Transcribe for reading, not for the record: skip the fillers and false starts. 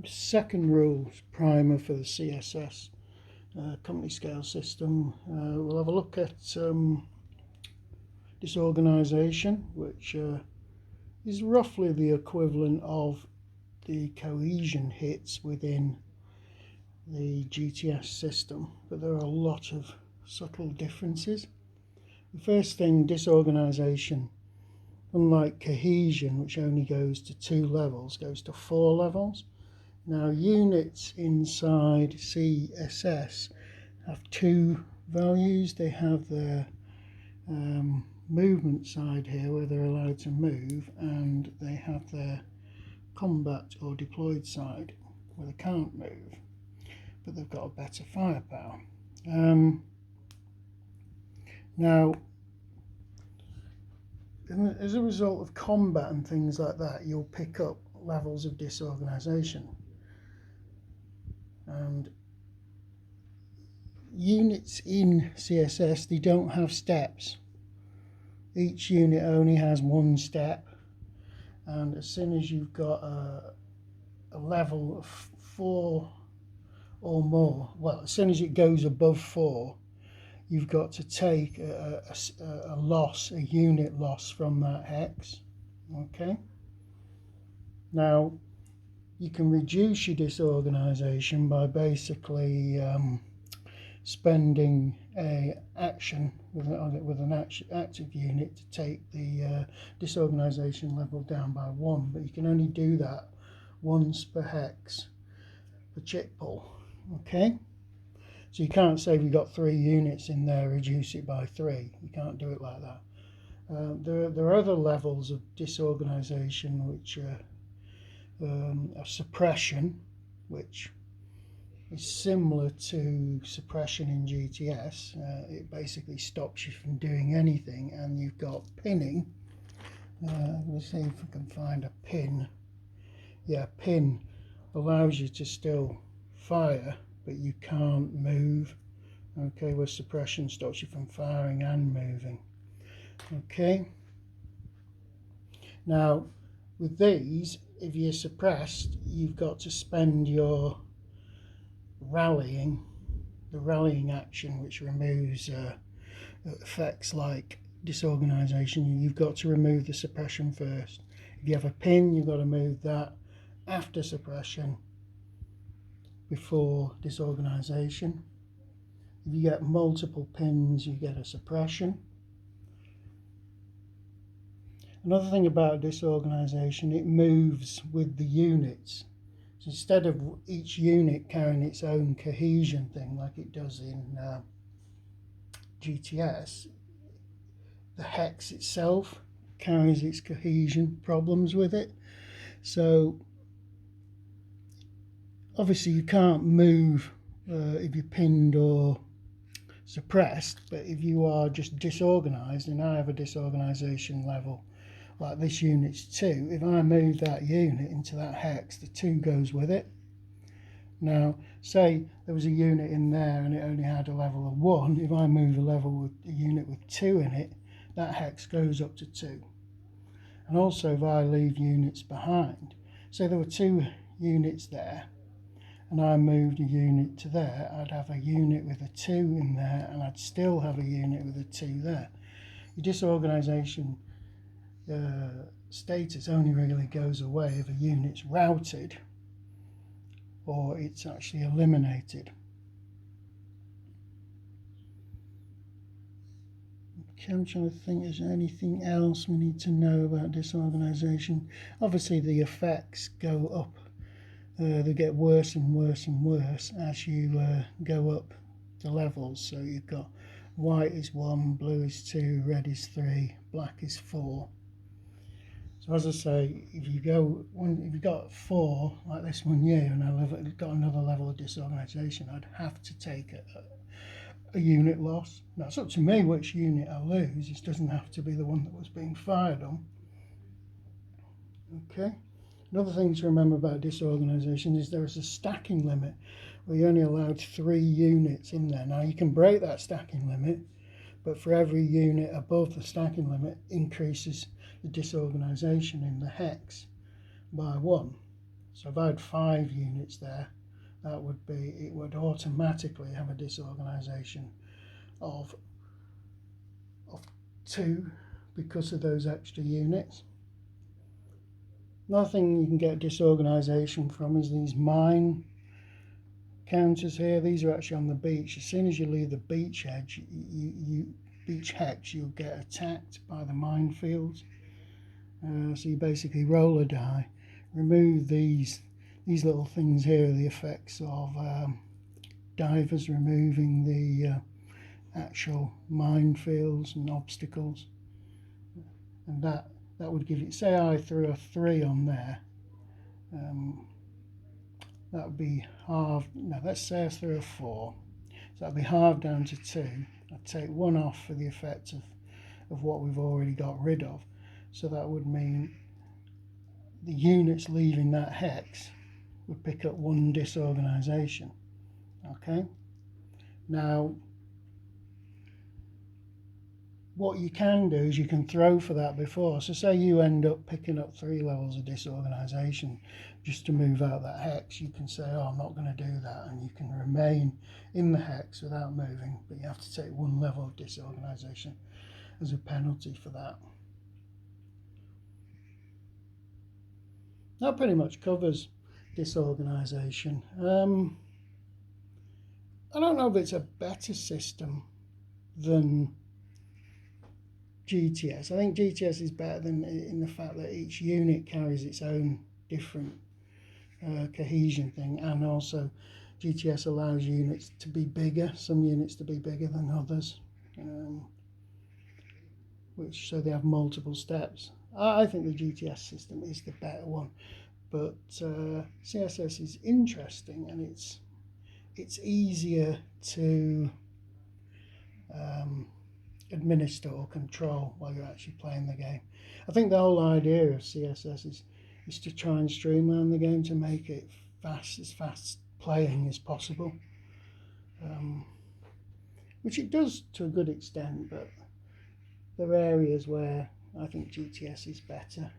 Second rules primer for the CSS company scale system. We'll have a look at disorganisation, which is roughly the equivalent of the cohesion hits within the GTS system, but there are a lot of subtle differences. The first thing, disorganisation, unlike cohesion, which only goes to 2 levels, goes to 4 levels. Now, units inside CSS have 2 values. They have their movement side here where they're allowed to move, and they have their combat or deployed side where they can't move, but they've got a better firepower. Now, as a result of combat and things like that, you'll pick up levels of disorganisation. And units in CSS, they don't have steps. Each unit only has 1 step, and as soon as you've got a level of 4 or more, well, as soon as it goes above 4, you've got to take a loss, a unit loss from that hex. Okay. Now, you can reduce your disorganisation by basically spending a action with an active unit to take the disorganisation level down by 1, but you can only do that once per hex per chip pull. Okay, so you can't say we've got 3 units in there, reduce it by 3. You can't do it like that. There are other levels of disorganisation which are a suppression, which is similar to suppression in GTS. It basically stops you from doing anything, and you've got pinning. Let's see if I can find a pin. Yeah, pin allows you to still fire, but you can't move. Okay, where suppression stops you from firing and moving. Okay. Now, with these, if you're suppressed, you've got to spend your rallying, the rallying action, which removes effects like disorganisation. You've got to remove the suppression first. If you have a pin, you've got to move that after suppression, before disorganisation. If you get multiple pins, you get a suppression. Another thing about disorganisation, it moves with the units. So instead of each unit carrying its own cohesion thing like it does in GTS, the hex itself carries its cohesion problems with it. So obviously you can't move if you're pinned or suppressed, but if you are just disorganised, and I have a disorganisation level like this unit's 2, if I move that unit into that hex, the 2 goes with it. Now, say there was a unit in there and it only had a level of 1, if I move a unit with 2 in it, that hex goes up to 2. And also if I leave units behind, say there were 2 units there, and I moved a unit to there, I'd have a unit with a 2 in there, and I'd still have a unit with a 2 there. Your disorganisation status only really goes away if a unit's routed or it's actually eliminated. Okay, I'm trying to think, is there anything else we need to know about disorganisation? Obviously the effects go up. They get worse and worse and worse as you go up the levels. So you've got white is 1, blue is 2, red is 3, black is 4. So as I say, if you've got 4 like this one here, and I've got another level of disorganisation, I'd have to take a unit loss. Now it's up to me which unit I lose. It doesn't have to be the one that was being fired on. Okay. Another thing to remember about disorganisation is there is a stacking limit where you're only allowed 3 units in there. Now you can break that stacking limit, but for every unit above the stacking limit increases the disorganisation in the hex by 1. So if I had 5 units there, that would be, it would automatically have a disorganisation of 2 because of those extra units. Another thing you can get disorganisation from is these mine counters here. These are actually on the beach. As soon as you leave the beach edge, beach hex, you'll get attacked by the minefields. So you basically roll a die, remove these little things here, the effects of divers removing the actual minefields and obstacles, and that would give it, say I threw a 3 on there, that would be halved. No, let's say I threw a 4, so that would be halved down to 2. I'd take 1 off for the effect of what we've already got rid of, so that would mean the units leaving that hex would pick up 1 disorganisation. Okay, now what you can do is you can throw for that before. So say you end up picking up 3 levels of disorganisation just to move out that hex, you can say, oh, I'm not going to do that, and you can remain in the hex without moving, but you have to take 1 level of disorganisation as a penalty for that. That pretty much covers disorganisation. I don't know if it's a better system than GTS. I think GTS is better than in the fact that each unit carries its own different cohesion thing, and also GTS allows units to be bigger, some units to be bigger than others, which so they have multiple steps. I think the GTS system is the better one, but CSS is interesting, and it's easier to administer or control while you're actually playing the game. I think the whole idea of CSS is to try and streamline the game to make it as fast playing as possible, which it does to a good extent, but there are areas where I think GTS is better.